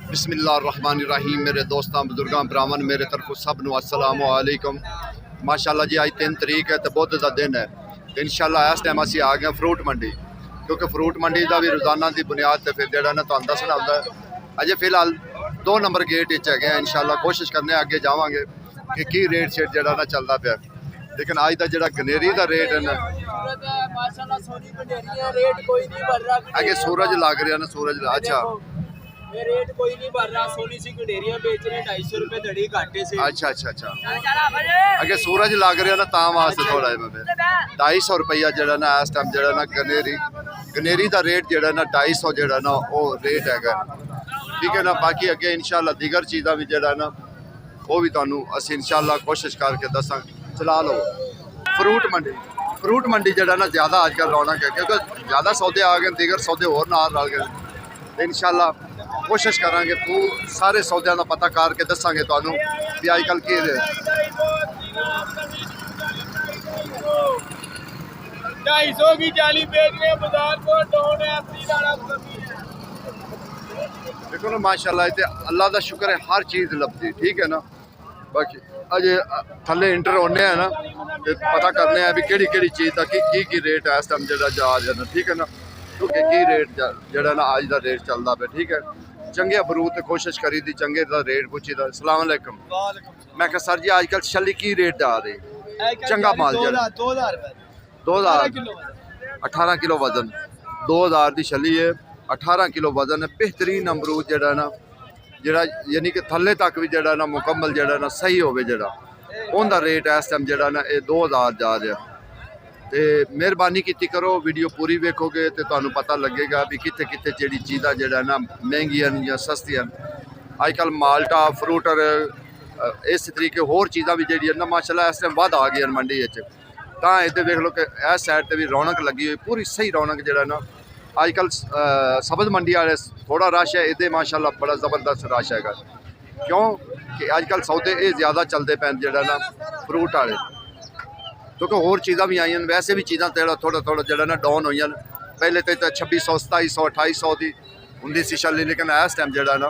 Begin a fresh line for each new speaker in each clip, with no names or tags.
बिस्मिल्लाहिर्रहमानिर्रहीम। मेरे दोस्तों बुजुर्गों भरावान मेरे तरफों सब नूं अस्सलाम वालेकुम। माशाअल्लाह जी अज 3 तरीक है तो बुध का दिन है। तो इंशाअल्लाह इस टाइम असी आ गए फ्रूट मंडी, क्योंकि फ्रूट मंडी का भी रोज़ाना की बुनियाद पर फिर जो ना तुहानूं दसना होंदा है। अजे फिलहाल 2 नंबर गेट है। इंशाअल्लाह कोशिश करने अगे जावांगे कि रेट शेट जो ना चलता पाया। लेकिन अज का जो गनेरी का रेट है ना, अगे सूरज लग रहा ना, सूरज अच्छा
ये रेट कोई नहीं बढ़ रहा। सोनी सी गंडेरियां बेच रहे 250 रुपए धड़ी घाटे से।
अच्छा अगे सूरज लग रहा ना ता वास्ते थोड़ा 250 रुपया जो ना इस टाइम जो ना गनेरी का रेट जो ना 250 जो ना वो रेट है। ठीक है ना। बाकी अगे इंशाअल्लाह दीगर चीज़ा भी जो ना वो भी तुहानूं असीं इंशाअल्लाह कोशिश करके दसां। चला लो फ्रूट मंडी जो ना ज़्यादा अजकल रौनक है, क्योंकि ज़्यादा सौदे आ गए, दीगर सौदे होर नाल रल गए। इंशाअल्लाह कोशिश करांगे तू सारे सौदों का पता करके दसांगे तुहानूं भी अजकल की रेट।
250 की जाली बेच रहे हैं, बाजार को डाउन है, अपनी दाड़ा कमी है।
देखो ना माशाअल्लाह इत्थे अल्लाह का शुक्र है हर चीज़ लभदी। ठीक है ना। बाकी अजे थले इंटर होने हैं ना ते पता करने हैं भी केड़ी चीज़ का की रेट है इस टाइम जो जा रहा है। ठीक है ना। क्योंकि की रेट जड़ा ना अज का रेट चलता पे। ठीक है। चंगे अमरूद तो कोशिश करी थी, चंगे का रेट पुछी था। अस्सलाम वालेकुम। मैं कहा सर जी अजकल छली की रेट आ रही? चंगा माल जड़ा 2000 18 किलो वजन 2000 की छली है, 18 किलो वजन है। बेहतरीन अमरूद जड़ा ना जड़ा यानी कि थले तक भी जड़ा ना मुकम्मल जड़ा ना सही होवे जड़ा उनका रेट इस टाइम जड़ा ना ये 2000 जा रहा। तो मेहरबानी की करो, वीडियो पूरी वेखोगे तो तुहानूं पता लगेगा भी कित्थे कित्थे जेहड़ी चीज़ां जो ना महंगियां या सस्तियां। अजकल माल्टा फ्रूटर इस तरीके होर चीज़ां भी जी ना माशाअल्लाह इस टाइम वध आ गई मंडी। तो इधर देख लो कि इस साइड पर भी रौनक लगी हुई, पूरी सही रौनक जो ना अजकल सब्ज़ मंडी वाले थोड़ा रश है, इधर माशाअल्लाह बड़ा ज़बरदस्त रश है। क्यों कि अजकल सौदे ये ज़्यादा चलते पे जो ना फ्रूट वाले, क्योंकि होर चीज़ां भी आई। वैसे भी चीज़ां थोड़ा जो ना डाउन हुई। पहले तो 2600 2700 2800 की होंगी सी छली, लेकिन इस टाइम जो ना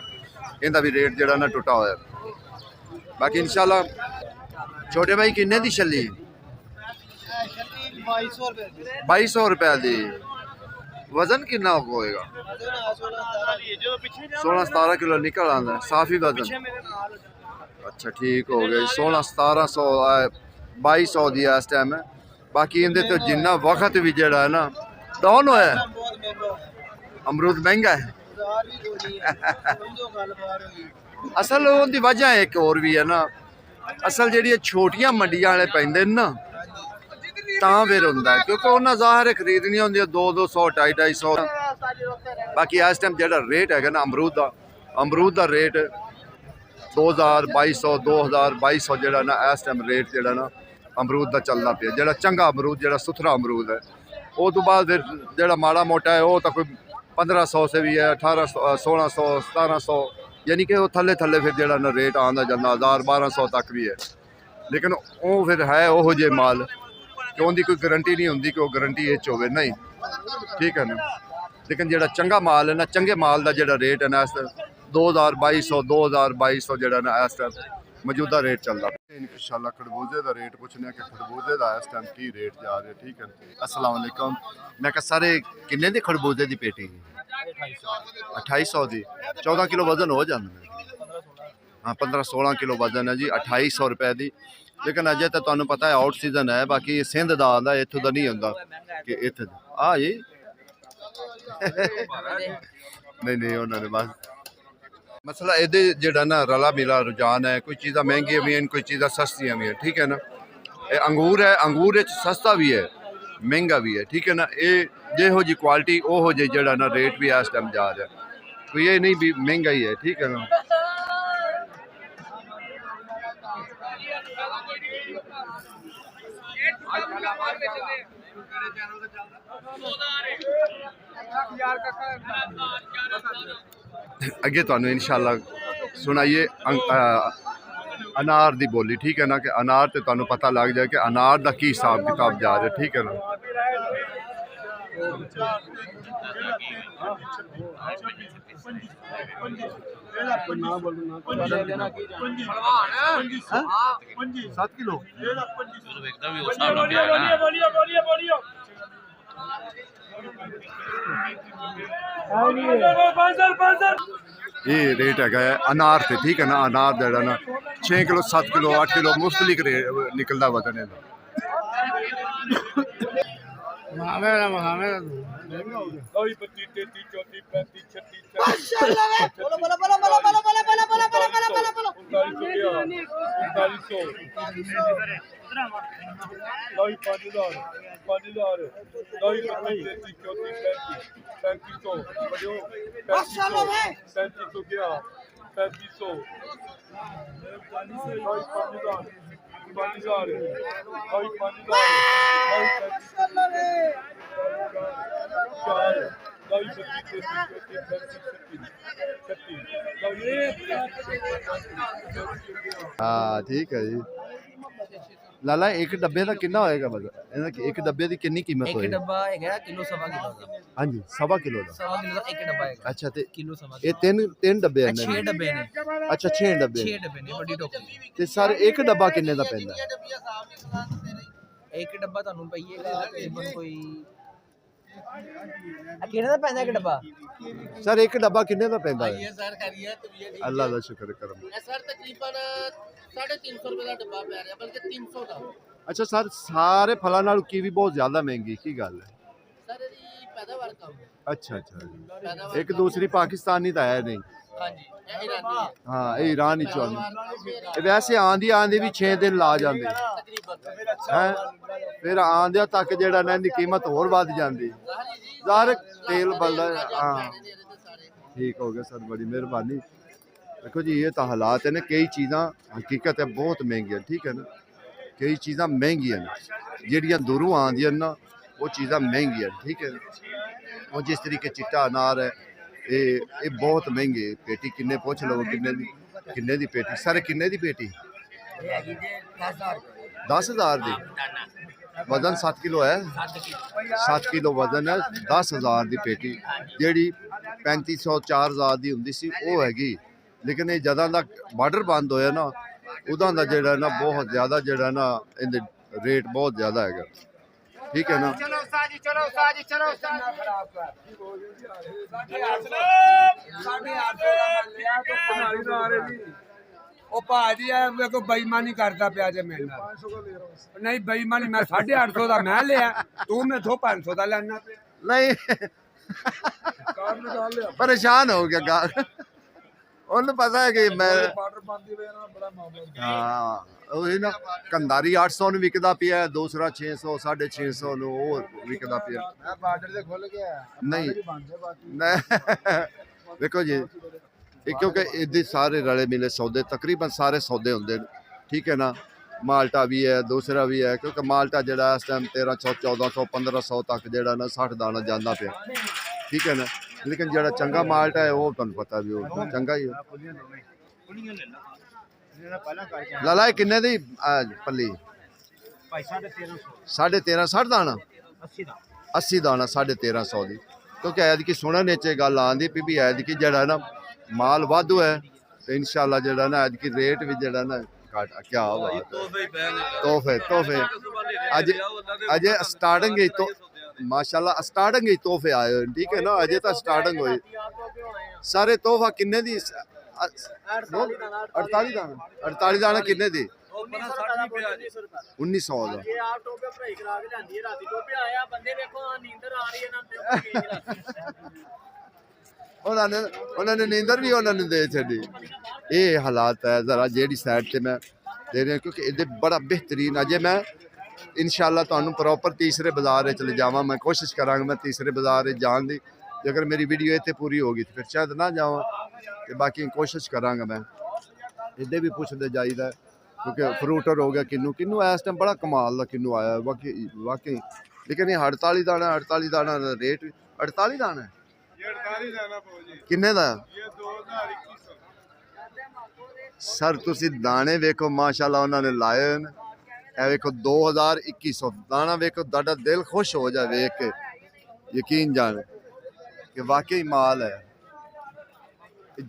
इनका भी रेट जो ना टुटा हुआ। बाकी इंशाअल्लाह छोटे भाई किन्ने की छली? 2200 रुपए की। वजन कितना होएगा? 16-17 किलो निकल आंदा है, साफ़ी वजन। अच्छा ठीक हो गया। 16-1700 2200 दी इस टाइम है। बाकी इनके तो जिन्ना वक्त भी जड़ा है ना डाउन होया। अमरूद महंगा है। असल उनकी वजह एक और भी है ना, असल जी छोटिया मंडियां वाले पेंदे ना तां फिर होंदा है, क्योंकि उन्हें ज़ाहिर है खरीदनी होंदी 200 250 बाकी इस टाइम जो रेट है ना अमरूद का रेट 2000 2200 2000 2200 जो ना इस टाइम रेट जो ना अमरूद का चलता पे। जो चंगा अमरूद जो सुथरा अमरूद है वो तो बाद फिर जो माड़ा मोटा है वो तो कोई 1500 से भी है, 1800 1600 1700 यानी कि वो थले फिर जो ना रेट आंदा जाता 1000 1200 तक भी है। लेकिन वो फिर है वो जे माल कि उनकी कोई गारंटी नहीं होंगी कि वो गारंटी एच हो नहीं। ठीक है ना। लेकिन जो चंगा माल है ना, चंगे माल का जो रेट है ना इस 2000 2200 जो ना इस टाइम मौजूदा रेट चलता। इंशाअल्लाह खरबूजे का रेट पूछने कि खरबूजे का इस टाइम की रेट जा रहा है। ठीक है। अस्सलाम वालेकुम। मैं कहा सारे किन्ने दी खरबूजे की पेटी? 2800 की। 14 किलो वजन हो जाता है। हाँ 15-16 किलो वजन है जी, 2800 रुपए की। लेकिन अजे तो तुहानूं पता है आउट सीजन है, बाकी सिंध का आंदा इत्थों का नहीं होंदा कि इत्थे आ जी नहीं उन्होंने बस मसला ये जो ना रला मिला रुझान है। कोई चीज़ा महंगियां भी हैं, कोई चीज़ा सस्तियां भी हैं। ठीक है ना। ये अंगूर है, अंगूर सस्ता भी है महंगा भी है। ठीक है ना। ये जो जी क्वालिटी वो जी जो ना रेट भी इस टाइम जा रहा है, कोई ये नहीं भी महंगा ही है। ठीक है ना। अगे तुहानूं इंशाअल्लाह सुनाइए अनार दी बोली। ठीक है ना। कि अनार तो तुहानूं पता लग जाए कि अनार का की हिसाब किताब जा रहा है। ठीक है ना। 7 किलो ये रेट है अनार से ठीक है ना अनार जड़ा ना 6 किलो 7 किलो 8 किलो मुख्तलिफ निकलता वजन है हाँ ठीक है जी लाला एक डब्बे का कितना होएगा मतलब एक डब्बे की कितनी कीमत
एक
होएगी
डब्बा हैगा किलो सवा किलो ਦਾ
हाँ जी सवा किलो का
सवा किलो ਦਾ ਇੱਕ ਡੱਬਾ ਹੈਗਾ
अच्छा ते
ਕਿਲੋ ਸਵਾ
ये तीन डब्बे हैं
6 ਡੱਬੇ ਨੇ
अच्छा 6 डब्बे
6 ਡੱਬੇ ਨੇ ਵੱਡੀ ਟੋਕਰੀ
ते सर एक डब्बा किन्ने दा पैंदा
ਇੱਕ ਡੱਬਾ ਤੁਹਾਨੂੰ ਪਈਏਗਾ ਤਕਰੀਬਨ ਕੋਈ ਕਿਹੜਾ ਦਾ ਪੈਂਦਾ ਇੱਕ ਡੱਬਾ
सर एक डब्बा किन्ने दा पैंदा है
ये सर खैरियत तबीयत
अल्लाह दा शुक्र करम
ये सर तकरीबन 350 रुपए ਦਾ ਡੱਬਾ ਪੈ ਰਿਹਾ ਬਲਕਿ 300 ਦਾ
अच्छा सर सारे फलों नाल कीवी बहुत ज्यादा महंगी की गल है
ਸਰ ਇਹਦੀ ਪੈਦਾਵਾਰ ਕਮ ਹੈ
अच्छा अच्छा जी।
ਪੈਦਾਵਾਰ
एक दूसरी पाकिस्तानी तो है नहीं
ਹਾਂਜੀ ਇਹ ਇਰਾਨੀ ਹੈ
हाँ ये ईरान ही चुन वैसे आंदी आंदी भी 6 दिन ला जाते
ਤਕਰੀਬਨ
है फिर आंदिया तक जेड़ा ना इनकी कीमत होर वध जाती ज़ाहिर तेल बलदा हाँ ठीक हो गया सर बड़ी मेहरबानी देखो जी ये तो हालात है ना कई चीज़ां हकीकत है बहुत महंगी ठीक है ना कई चीज़ां महंगी ने ਜਿਹੜੀਆਂ दूरों आंदियां ना वो चीज़ां महंगी ठीक है और जिस तरीके चिट्टा अनार है ये बहुत महंगे पेटी किन्ने पुछ लो किन्ने दी पेटी सर किन्ने दी पेटी 10,000 दी वजन 7 किलो है 7 किलो वजन है 10,000 दी पेटी ਜਿਹੜੀ 3500 4000 ਦੀ ਹੁੰਦੀ ਸੀ ਉਹ ਹੈਗੀ ਲੇਕਿਨ ਇਹ ਜਦੋਂ ਦਾ ਬਾਰਡਰ ਬੰਦ ਹੋਇਆ ਨਾ ਉਦੋਂ ਦਾ ਜਿਹੜਾ ਨਾ ਬਹੁਤ ਜ਼ਿਆਦਾ ਜਿਹੜਾ ਨਾ ਇਹਦੇ ਰੇਟ ਬਹੁਤ ਜ਼ਿਆਦਾ ਹੈਗਾ ਠੀਕ ਹੈ ਨਾ
ਚਲੋ ਸਾਜੀ ਚਲੋ ਸਾਜੀ ਚਲੋ ਖਰਾਬ ਕਰ ਸਾਡੇ 800 ਦਾ ਮੰਨ ਲਿਆ ਤਾਂ 500 ਦਾ ਆ ਰਹੀ ਉਹ ਭਾਜੀ ਐ ਮੇਰੇ ਕੋ ਬੇਈਮਾਨੀ ਕਰਦਾ ਪਿਆ ਜੇ ਮੇਰੇ ਨਾਲ 500 ਦਾ ਲੈ ਰਹਾ ਨਹੀਂ ਬੇਈਮਾਨੀ ਮੈਂ 850 ਦਾ ਮੈਂ ਲਿਆ ਤੂੰ ਮੈਥੋਂ 500 ਦਾ ਲੈਣਾ ਪਿਆ
ਨਹੀਂ
ਕਾਰ ਨਿਕਾਲ ਲਿਆ
ਪਰੇਸ਼ਾਨ ਹੋ ਗਿਆ ਗਾ ਉਹਨੂੰ ਪਤਾ ਹੈ ਕਿ ਮੈਂ
ਬਾਰਡਰ ਬੰਦ ਹੋਇਆ ਨਾ ਬੜਾ ਮਾਮਲਾ
ਹਾਂ ਉਹੀ ਨਾ ਕੰਦਾਰੀ 800 ਨੂੰ ਵਿਕਦਾ ਪਿਆ ਦੂਸਰਾ 600 650 ਨੂੰ ਹੋਰ ਵਿਕਦਾ ਪਿਆ
ਮੈਂ ਬਾਰਡਰ ਤੇ ਖੁੱਲ ਗਿਆ
ਨਹੀਂ
ਬੰਦ ਹੈ ਬਾਕੀ
ਨਹੀਂ ਦੇਖੋ ਜੀ ਇਹ ਕਿਉਂਕਿ ਇਹਦੇ ਸਾਰੇ ਰਲੇ ਮਿਲੇ ਸੌਦੇ ਤਕਰੀਬਨ ਸਾਰੇ ਸੌਦੇ ਹੁੰਦੇ ਨੇ ਠੀਕ ਹੈ ਨਾ ਮਾਲਟਾ ਵੀ ਹੈ ਦੂਸਰਾ ਵੀ ਹੈ ਕਿਉਂਕਿ ਮਾਲਟਾ ਜਿਹੜਾ ਇਸ ਟਾਈਮ 1300 1400 1500 ਤੱਕ ਜਿਹੜਾ ਨਾ 60 ਦਾਣਾ ਜਾਂਦਾ ਪਿਆ ਠੀਕ ਹੈ ਨਾ ਲੇਕਿਨ ਜਿਹੜਾ ਚੰਗਾ ਮਾਲਟਾ ਹੈ ਉਹ ਤੁਹਾਨੂੰ ਪਤਾ ਵੀ ਉਹ ਚੰਗਾ ਹੀ ਹੈ ਲਾਲਾ ਇਹ ਕਿੰਨੇ ਦੀ ਪੱਲੀ
ਭਾਈ 1350
13.5 60 ਦਾਣਾ 80 ਦਾਣਾ 1350 ਦੀ ਕਿਉਂਕਿ ਐਤਕੀ ਸੁਣਨ ਵਿੱਚ ਇਹ ਗੱਲ ਆਉਂਦੀ ਵੀ ਐਤਕੀ ਜਿਹੜਾ ਨਾ ਮਾਲ ਵਾਧੂ ਹੈ ਤੇ ਇਨਸ਼ਾਅੱਲਾ ਜਿਹੜਾ ਨਾ ਐਤਕੀ ਰੇਟ ਵੀ ਜਿਹੜਾ ਨਾ ਘਟ ਕਿਆ ਬਾਤ ਤੋਹਫੇ ਅਜੇ ਸਟਾਰਟਿੰਗ ਹੀ ਤੋਂ ਮਾਸ਼ਾਅੱਲਾ ਸਟਾਰਟਿੰਗ ਹੀ ਤੋਹਫੇ ਆਏ ਹੋਏ ਠੀਕ ਹੈ ਨਾ ਅਜੇ ਤਾਂ ਸਟਾਰਟਿੰਗ ਹੋਈ ਸਾਰੇ ਤੋਹਫਾ ਕਿੰਨੇ ਦੀ 48 ਦਾਣਾ ਕਿੰਨੇ ਦੀ 1900 ਦਾ
ਇਹ ਆਪ ਟੋਪੇ ਭਰਾਈ ਕਰਾ ਕੇ ਜਾਂਦੀ ਹੈ ਰਾਤੀ ਟੋਪੇ ਆਇਆ ਬੰਦੇ ਵੇਖੋ ਨੀਂਦਰ ਆ ਰਹੀ ਹੈ ਨਾ
ਉਹਨਾਂ ਨੇ ਨੀਂਦਰ ਵੀ ਉਹਨਾਂ ਨੇ ਦੇ ਛੱਡੀ ਇਹ ਹਾਲਾਤ ਹੈ ਜ਼ਰਾ ਜਿਹੜੀ ਸਾਈਡ ਤੇ ਮੈਂ ਦੇ ਰਿਹਾ ਕਿਉਂਕਿ ਇਹਦੇ ਬੜਾ ਬਿਹਤਰੀਨ ਅਜੇ ਮੈਂ ਇਨਸ਼ਾਅੱਲਾ ਤੁਹਾਨੂੰ ਪ੍ਰੋਪਰ ਤੀਸਰੇ ਬਾਜ਼ਾਰ ਵਿੱਚ ਲੈ ਜਾਵਾਂ ਮੈਂ ਕੋਸ਼ਿਸ਼ ਕਰਾਂਗਾ ਮੈਂ ਤੀਸਰੇ ਬਾਜ਼ਾਰ ਵਿੱਚ ਜਾਣ ਦੀ ਜੇਕਰ ਮੇਰੀ ਵੀਡੀਓ ਇੱਥੇ ਪੂਰੀ ਹੋ ਗਈ ਤਾਂ ਫਿਰ ਸ਼ਾਇਦ ਨਾ ਜਾਵਾਂ ਤੇ ਬਾਕੀ ਕੋਸ਼ਿਸ਼ ਕਰਾਂਗਾ ਮੈਂ ਇਹਦੇ ਵੀ ਪੁੱਛਦੇ ਜਾਈਦਾ ਕਿਉਂਕਿ ਫਰੂਟਰ ਹੋ ਗਿਆ ਕਿੰਨੂ ਇਸ ਟਾਈਮ ਬੜਾ ਕਮਾਲ ਦਾ ਕਿੰਨੂ ਆਇਆ ਵਾਕਈ ਲੇਕਿਨ ਇਹ 48 ਦਾਣਾ ਦਾ ਰੇਟ 48 ਦਾਣਾ ਹੈ ਕਿੰਨੇ ਦਾ ਸਰ ਤੁਸੀਂ ਦਾਣੇ ਵੇਖੋ ਮਾਸ਼ਾਅੱਲਾ ਉਹਨਾਂ ਨੇ ਲਾਏ ਨੇ ਇਹ ਵੇਖੋ 2100 ਦਾਣਾ ਵੇਖੋ ਤੁਹਾਡਾ ਦਿਲ ਖੁਸ਼ ਹੋ ਜਾ ਵੇਖ ਕੇ ਯਕੀਨ ਜਾਣ ਕਿ ਵਾਕਈ ਮਾਲ ਹੈ।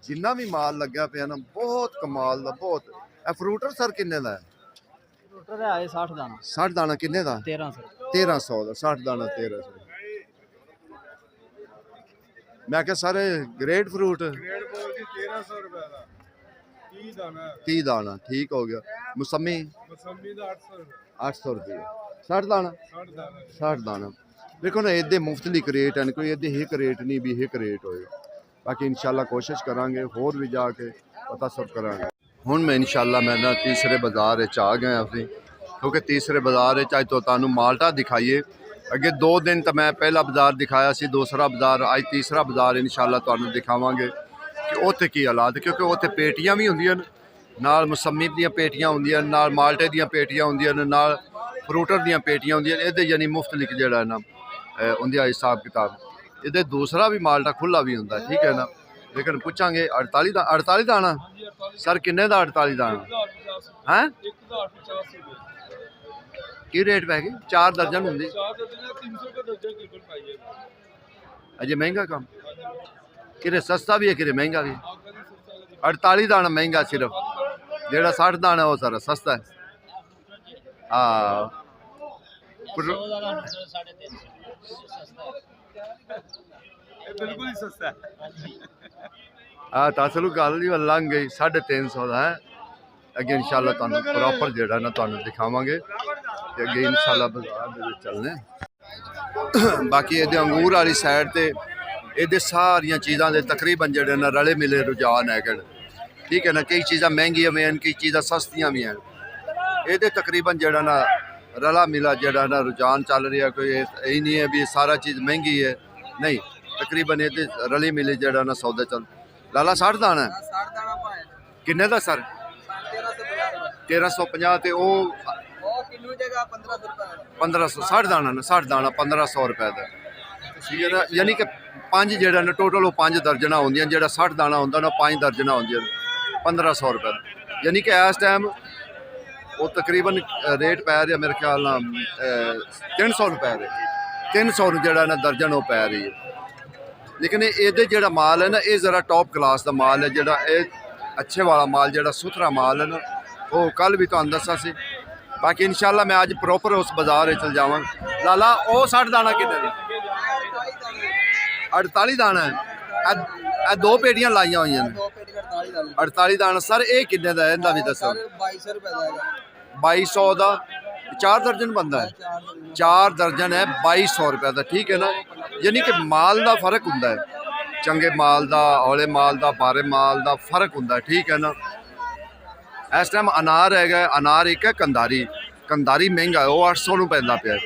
ਜਿੰਨਾ ਵੀ ਮਾਲ ਲੱਗਿਆ ਪਿਆ ਨਾ ਬਹੁਤ ਕਮਾਲ ਦਾ ਬਹੁਤ। ਇਹ ਫਰੂਟਰ ਸਰ ਕਿੰਨੇ ਦਾ ਹੈ?
ਟੋਟਲ ਆਏ 60 ਦਾਣਾ
60 ਦਾਣਾ ਕਿੰਨੇ ਦਾ?
1300
1300 ਦਾ 60 ਦਾਣਾ 1300। ਮੈਂ ਕਿਹਾ ਸਾਰੇ ਗ੍ਰੇਟ ਫਰੂਟ
ਗ੍ਰੇਡ ਬੋਲ ਦੀ 1300 ਰੁਪਏ ਦਾ 30 ਦਾਣਾ
30 ਦਾਣਾ ਠੀਕ ਹੋ ਗਿਆ। ਮੌਸਮੀ
ਮਸੰਮੀ ਦਾ 800 ਰੁਪਏ
800 ਰੁਪਏ 60 ਦਾਣਾ
60 ਦਾਣਾ
60 ਦਾਣਾ। ਦੇਖੋ ਨਾ ਇਹਦੇ ਮੁਫਤਲਿਕ ਰੇਟ ਹਨ, ਕੋਈ ਇਹਦੇ ਇੱਕ ਰੇਟ ਨਹੀਂ ਵੀ ਇੱਕ ਰੇਟ ਹੋਏ। ਬਾਕੀ ਇਨਸ਼ਾਅੱਲਾ ਕੋਸ਼ਿਸ਼ ਕਰਾਂਗੇ ਹੋਰ ਵੀ ਜਾ ਕੇ ਪਤਾ ਸਭ ਕਰਾਂਗੇ। ਹੁਣ ਮੈਂ ਇਨਸ਼ਾਅੱਲਾ ਮੈਂ ਨਾ ਤੀਸਰੇ ਬਾਜ਼ਾਰ ਵਿੱਚ ਆ ਗਏ ਅਸੀਂ, ਕਿਉਂਕਿ ਤੀਸਰੇ ਬਾਜ਼ਾਰ ਵਿੱਚ ਅੱਜ ਤੋਂ ਤੁਹਾਨੂੰ ਮਾਲਟਾ ਦਿਖਾਈਏ। ਅੱਗੇ 2 ਦਿਨ ਤਾਂ ਮੈਂ ਪਹਿਲਾ ਬਾਜ਼ਾਰ ਦਿਖਾਇਆ ਸੀ, ਦੂਸਰਾ ਬਾਜ਼ਾਰ, ਅੱਜ ਤੀਸਰਾ ਬਾਜ਼ਾਰ ਇਨਸ਼ਾਅੱਲਾ ਤੁਹਾਨੂੰ ਦਿਖਾਵਾਂਗੇ ਕਿ ਉੱਥੇ ਕੀ ਹਾਲਾਤ, ਕਿਉਂਕਿ ਉੱਥੇ ਪੇਟੀਆਂ ਵੀ ਹੁੰਦੀਆਂ ਨੇ, ਨਾਲ ਮੌਸਮੀ ਦੀਆਂ ਪੇਟੀਆਂ ਹੁੰਦੀਆਂ, ਨਾਲ ਮਾਲਟੇ ਦੀਆਂ ਪੇਟੀਆਂ ਹੁੰਦੀਆਂ ਨੇ, ਨਾਲ ਫਰੂਟਰ ਦੀਆਂ ਪੇਟੀਆਂ ਹੁੰਦੀਆਂ ਨੇ। ਇਹਦੇ ਯਾਨੀ ਮੁਫਤਲਿਕ ਜਿਹੜਾ ਨਾ ਉਹਦਾ ਹਿਸਾਬ ਕਿਤਾਬ। ਇਹਦੇ ਦੂਸਰਾ ਵੀ ਮਾਲਟਾ ਖੁੱਲਾ ਵੀ ਹੁੰਦਾ, ਠੀਕ ਹੈ ਨਾ। ਲੇਕਿਨ ਪੁੱਛਾਂਗੇ 48 ਦਾਣਾ ਸਰ ਕਿੰਨੇ ਦਾ? 48 ਦਾਣਾ ਹੈ ਕੀ ਰੇਟ ਪੈ ਗਈ? 4 ਦਰਜਨ ਹੁੰਦੀ ਅਜੇ ਮਹਿੰਗਾ ਕੰਮ, ਕਿਰੇ ਸਸਤਾ ਵੀ ਹੈ ਕਿਰੇ ਮਹਿੰਗਾ ਵੀ। 48 ਦਾਣਾ ਮਹਿੰਗਾ ਸਿਰਫ, ਜਿਹੜਾ 60 ਦਾਣਾ ਉਹ ਸਾਰਾ ਸਸਤਾ ਹੈ। ਹਾਂ
ਬਿਲਕੁਲ ਹੀ ਸਸਤਾ ਹੈ।
ਤਾਂ ਚਲੋ ਗੱਲ ਜੀ ਲੰਘ ਗਈ 350 ਦਾ ਹੈ। ਅੱਗੇ ਇਨਸ਼ਾਅੱਲਾ ਤੁਹਾਨੂੰ ਪ੍ਰੋਪਰ ਜਿਹੜਾ ਨਾ ਤੁਹਾਨੂੰ ਦਿਖਾਵਾਂਗੇ ਤੇ ਅੱਗੇ ਇਨਸ਼ਾਅੱਲਾ ਬਾਜ਼ਾਰ ਦੇ ਵਿੱਚ ਚੱਲਨੇ। ਬਾਕੀ ਇਹਦੇ ਅੰਗੂਰ ਵਾਲੀ ਸਾਈਡ ਤੇ ਇਹਦੇ ਸਾਰੀਆਂ ਚੀਜ਼ਾਂ ਦੇ ਤਕਰੀਬਨ ਜਿਹੜੇ ਨਾ ਰਲੇ ਮਿਲੇ ਰੁਝਾਨ ਹੈਗੇ, ਠੀਕ ਹੈ ਨਾ। ਕਈ ਚੀਜ਼ਾਂ ਮਹਿੰਗੀਆਂ ਵੀ ਹਨ, ਕਈ ਚੀਜ਼ਾਂ ਸਸਤੀਆਂ ਵੀ ਹਨ। ਇਹਦੇ ਤਕਰੀਬਨ ਜਿਹੜਾ ਨਾ ਰਲਾ ਮਿਲਾ ਜਿਹੜਾ ਨਾ ਰੁਝਾਨ ਚੱਲ ਰਿਹਾ। ਕੋਈ ਇਹ ਨਹੀਂ ਹੈ ਵੀ ਸਾਰਾ ਚੀਜ਼ ਮਹਿੰਗੀ ਹੈ, ਨਹੀਂ, ਤਕਰੀਬਨ ਇਹਦੇ ਰਲੀ ਮਿਲੇ ਜਿਹੜਾ ਨਾ ਸੌਦਾ ਚੱਲ। ਲਾਲਾ 60 ਦਾਣਾ
60 ਦਾਣਾ ਪਾਇਆ
ਕਿੰਨੇ ਦਾ ਸਰ? 1350 ਤੇ ਉਹ
ਕਿਲੋ ਜਗ੍ਹਾ 1500 ਰੁਪਏ
1500 60 ਦਾਣਾ ਨਾ 60 ਦਾਣਾ 1500 ਰੁਪਏ ਦਾ, ਠੀਕ ਹੈ ਨਾ। ਯਾਨੀ ਕਿ 5 ਜਿਹੜਾ ਨਾ ਟੋਟਲ ਉਹ 5 ਦਰਜਨਾਂ ਹੁੰਦੀਆਂ, ਜਿਹੜਾ 60 ਦਾਣਾ ਹੁੰਦਾ ਨਾ 5 ਦਰਜਨਾਂ ਹੁੰਦੀਆਂ 1500 ਰੁਪਏ ਦਾ। ਯਾਨੀ ਕਿ ਇਸ ਟਾਈਮ ਉਹ ਤਕਰੀਬਨ ਰੇਟ ਪੈ ਰਿਹਾ ਮੇਰੇ ਖਿਆਲ ਨਾਲ 300 ਰੁਪਏ ਦੇ, 300 ਨੂੰ ਜਿਹੜਾ ਨਾ ਦਰਜਨ ਉਹ ਪੈ ਰਹੀ ਹੈ। ਲੇਕਿਨ ਇਹਦੇ ਜਿਹੜਾ ਮਾਲ ਹੈ ਨਾ ਇਹ ਜ਼ਰਾ ਟੌਪ ਕਲਾਸ ਦਾ ਮਾਲ ਹੈ, ਜਿਹੜਾ ਇਹ ਅੱਛੇ ਵਾਲਾ ਮਾਲ ਜਿਹੜਾ ਸੁਥਰਾ ਮਾਲ ਹੈ ਨਾ, ਉਹ ਕੱਲ ਵੀ ਤੁਹਾਨੂੰ ਦੱਸਿਆ ਸੀ। ਬਾਕੀ ਇਨਸ਼ਾਅੱਲਾ ਮੈਂ ਅੱਜ ਪ੍ਰੋਪਰ ਉਸ ਬਾਜ਼ਾਰ ਵਿੱਚ ਚਲ ਜਾਵਾਂਗਾ। ਲਾਲਾ ਉਹ 60 ਦਾਣਾ ਕਿੰਨੇ ਦੀ? 48 ਦਾਣਾ ਹੈ। ਇਹ 2 ਪੇਟੀਆਂ ਲਾਈਆਂ ਹੋਈਆਂ ਨੇ 48 ਦਾਣਾ। ਸਰ ਇਹ ਕਿੰਨੇ ਦਾ ਹੈ ਇਹਦਾ ਵੀ ਦੱਸੋ?
2200 ਰੁਪਏ ਦਾ ਹੈਗਾ।
2200 ਦਾ 4 ਦਰਜਨ ਬੰਦਾ ਹੈ, 4 ਦਰਜਨ ਹੈ 2200 ਰੁਪਏ ਦਾ, ਠੀਕ ਹੈ ਨਾ। ਯਾਨੀ ਕਿ ਮਾਲ ਦਾ ਫਰਕ ਹੁੰਦਾ ਹੈ, ਚੰਗੇ ਮਾਲ ਦਾ, ਹੌਲੇ ਮਾਲ ਦਾ, ਭਾਰੇ ਮਾਲ ਦਾ ਫਰਕ ਹੁੰਦਾ ਹੈ, ਠੀਕ ਹੈ ਨਾ। ਇਸ ਟਾਈਮ ਅਨਾਰ ਹੈਗਾ, ਅਨਾਰ ਇੱਕ ਹੈ ਕੰਦਾਰੀ, ਕੰਦਾਰੀ ਮਹਿੰਗਾ ਹੈ, ਉਹ 800 ਨੂੰ ਪੈਂਦਾ ਪਿਆ।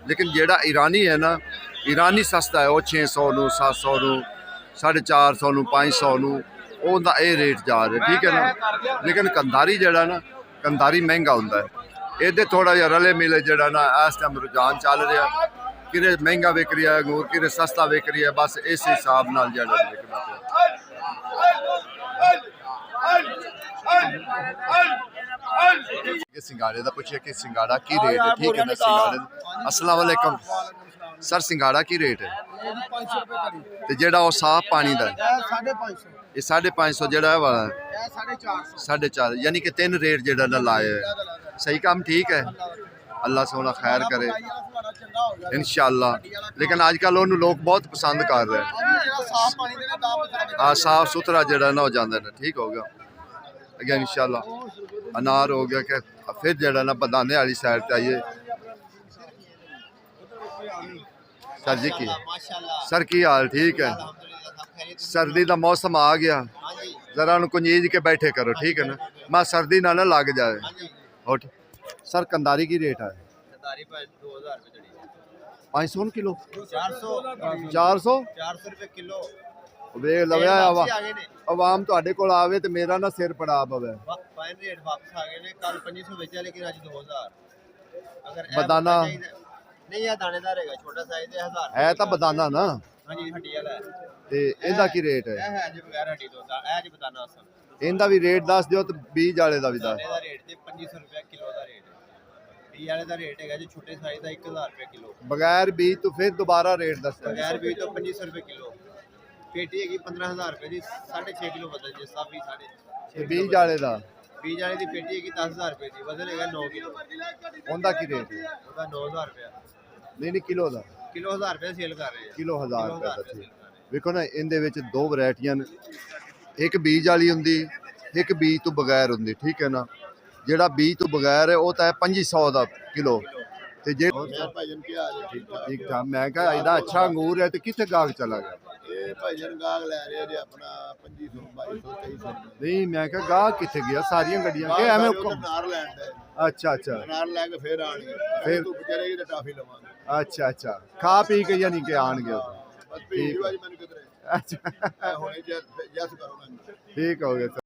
ਲੇਕਿਨ ਜਿਹੜਾ ਇਰਾਨੀ ਹੈ ਨਾ, ਇਰਾਨੀ ਸਸਤਾ ਹੈ, ਉਹ 600 ਨੂੰ, 700 ਨੂੰ, 450 ਨੂੰ, 500 ਨੂੰ, ਉਹਦਾ ਇਹ ਰੇਟ ਜਾ ਰਿਹਾ, ਠੀਕ ਹੈ ਨਾ। ਲੇਕਿਨ ਕੰਦਾਰੀ ਜਿਹੜਾ ਨਾ, ਕੰਦਾਰੀ ਮਹਿੰਗਾ ਹੁੰਦਾ ਹੈ। ਇਹਦੇ ਥੋੜਾ ਜਿਹਾ ਰਲੇ ਮਿਲੇ ਜਿਹੜਾ ਨਾ ਇਸ ਟਾਈਮ ਰੁਝਾਨ ਚੱਲ ਰਿਹਾ, ਕਿਰੇ ਮਹਿੰਗਾ ਵਿਕ ਰਿਹਾ ਹੈ ਅੰਗੂਰ, ਕਿਰੇ ਸਸਤਾ ਵਿਕ ਰਿਹਾ, ਬਸ ਇਸ ਹਿਸਾਬ ਨਾਲ ਜਿਹੜਾ ਵਿਕਦਾ ਪਿਆ। ਸਿੰਗਾੜੇ ਦਾ ਪੁੱਛਿਆ ਕਿ ਸਿੰਗਾੜਾ ਕੀ ਰੇਟ ਹੈ, ਠੀਕ ਹੈ ਨਾ। ਸਿੰਗਾੜੇ अस्सलाम वालेकुम सर, ਸਿੰਗਾੜਾ ਕੀ ਰੇਟ ਹੈ?
500 ਰੁਪਏ ਕਰੀ
ਤੇ ਜਿਹੜਾ ਉਹ ਸਾਫ ਪਾਣੀ ਦਾ ਹੈ?
550
ਇਹ 550 ਜਿਹੜਾ ਹੈ ਵਾਲਾ
ਇਹ 450
450, ਯਾਨੀ ਕਿ 3 ਰੇਟ ਜਿਹੜਾ ਨਾ ਲਾਏ ਹੈ। ਸਹੀ ਕੰਮ ਠੀਕ ਹੈ, ਅੱਲਾ ਸੋਹਣਾ ਖੈਰ ਕਰੇ ਇਨਸ਼ਾਅੱਲਾ। ਲੇਕਿਨ ਅੱਜ ਕੱਲ੍ਹ ਉਹਨੂੰ ਲੋਕ ਬਹੁਤ ਪਸੰਦ ਕਰ ਰਹੇ ਹਨ।
ਜਿਹੜਾ ਸਾਫ ਪਾਣੀ ਦੇ ਨਾਲ
ਆ ਸਾਫ ਸੁਥਰਾ ਜਿਹੜਾ ਨਾ ਹੋ ਜਾਂਦਾ ਨਾ, ਠੀਕ ਹੋ ਗਿਆ। ਅੱਗੇ ਇਨਸ਼ਾਅੱਲਾ ਅਨਾਰ ਹੋ ਗਿਆ। ਕਿ ਫਿਰ ਜਿਹੜਾ ਨਾ ਬਦਾਨੇ ਵਾਲੀ ਸਾਈਡ ਤੇ ਆਈਏ। सर जी की सर की हाल ठीक है? सर्दी का मौसम आ गया, जरा कुंजीज के बैठे करो, ठीक है ना। मैं सर्दी ना लग जाए। और सर कंदारी की रेट है? 500 किलो, 400
रुपए किलो।
वे लव्या आवाम तुहाडे कोल आवे ते मेरा ना सिर पड़ा पवे।
रेट वापस आ गए ने, कल 2500 बेचा लेकिन आज 2000। अगर
बदाना
नहीं है दानेदार है, छोटा साइज है 1000
है तो बदाना ना।
हाँ जी हड्डी वाला है।
ते ਇਹਦਾ ਕੀ ਰੇਟ ਹੈ?
ਇਹ ਹੈ ਜੀ ਬਗੈਰ ਹੱਡੀ ਤੋਂ ਦਾ, ਇਹ ਜੀ ਬਦਾਨਾ ਅਸਲ।
ਇਹਦਾ ਵੀ ਰੇਟ ਦੱਸ ਦਿਓ ਤੇ ਬੀਜ ਵਾਲੇ ਦਾ ਵੀ ਦੱਸ।
ਇਹਦਾ ਰੇਟ ਤੇ 2500 ਰੁਪਏ ਕਿਲੋ ਦਾ ਰੇਟ ਹੈ। ਬੀ ਵਾਲੇ ਦਾ ਰੇਟ ਹੈਗਾ ਜੀ ਛੋਟੇ ਸਾਈਜ਼ ਦਾ 1000 ਰੁਪਏ ਕਿਲੋ।
ਬਗੈਰ ਬੀਜ ਤੋਂ ਫਿਰ ਦੁਬਾਰਾ ਰੇਟ ਦੱਸੋ।
ਬਗੈਰ ਬੀਜ ਤੋਂ 2500 ਰੁਪਏ ਕਿਲੋ। ਪੇਟੀ ਹੈਗੀ 15000 ਰੁਪਏ ਦੀ 6.5 ਕਿਲੋ ਵਜ਼ਨ ਜੀ ਸਾਫੀ 6.5
ਤੇ ਬੀਜ ਵਾਲੇ ਦਾ
ਬੀਜ ਵਾਲੇ ਦੀ ਪੇਟੀ ਹੈਗੀ 10000 ਰੁਪਏ ਦੀ ਵਜ਼ਨ ਹੈਗਾ 9 ਕਿਲੋ।
ਉਹਦਾ ਕੀ ਰੇਟ ਹੈ?
ਉਹਦਾ 9000 ਰੁਪਏ
ਨਹੀਂ ਕਿਲੋ ਦਾ
ਕਿਲੋ 1000 ਰੁਪਏ ਸੇਲ ਕਰ ਰਹੇ ਆ।
ਕਿਲੋ 1000 ਰੁਪਏ ਦਾ
sale
ਠੀਕ।
ਕਰ ਰਹੇ
ਵੇਖੋ ਨਾ ਇਹਦੇ ਵਿੱਚ ਦੋ ਵੈਰਾਈਟੀਆਂ ਨੇ, ਇੱਕ ਬੀਜ ਵਾਲੀ ਹੁੰਦੀ, ਇੱਕ ਬੀਜ ਤੋਂ ਬਗੈਰ ਹੁੰਦੀ, ਠੀਕ ਹੈ ਨਾ। ਜਿਹੜਾ ਬੀਜ ਤੋਂ ਬਗੈਰ ਹੈ ਉਹ ਤਾਂ ਹੈ 2500 ਦਾ ਕਿਲੋ ਤੇ ਜੇ
ਭਾਈਜਨ ਕੀ ਹਾਲ ਹੈ? ਠੀਕ ਠਾਕ।
ਠੀਕ ਠਾਕ। ਮੈਂ ਕਿਹਾ ਇਹਦਾ ਅੱਛਾ ਅੰਗੂਰ ਹੈ ਤੇ ਕਿੱਥੇ ਗਾਹਕ ਚਲਾ ਗਿਆ?
ਇਹ ਭਾਈਜਨ ਗਾਹਕ ਲੈ ਰਹੇ ਜੇ ਆਪਣਾ 2500 2200 2300
ਨਹੀਂ ਮੈਂ ਕਿਹਾ ਗਾਹਕ ਕਿੱਥੇ ਗਿਆ? ਸਾਰੀਆਂ ਗੱਡੀਆਂ ਕਿ ਐਵੇਂ ਘੁੰਮ-
ਨਾਰ ਲੈਣ ਦੇ
ਅੱਛਾ ਅੱਛਾ
ਨਾਰ ਲੈ ਕੇ ਫੇਰ ਆਣਗੇ।
ਫਿਰ-
ਫਿਰ ਤੂੰ ਵਿਚਾਰੇਗੀ ਤੇ ਟਾਫੀ ਲਵਾਂਗੇ।
ਅੱਛਾ ਅੱਛਾ ਖਾ ਪੀ ਕੇ ਯਾਨੀ ਕਿ ਆਣਗੇ ਉਹ।
ਬਸ ਭੇਜ ਵਾਜ ਮੈਨੂੰ ਕਿਧਰੇ
ਅੱਛਾ
ਹੁਣੇ ਜੈਸ ਕਰੋ ਮੈਨੂੰ।
ਠੀਕ ਹੋ ਗਿਆ।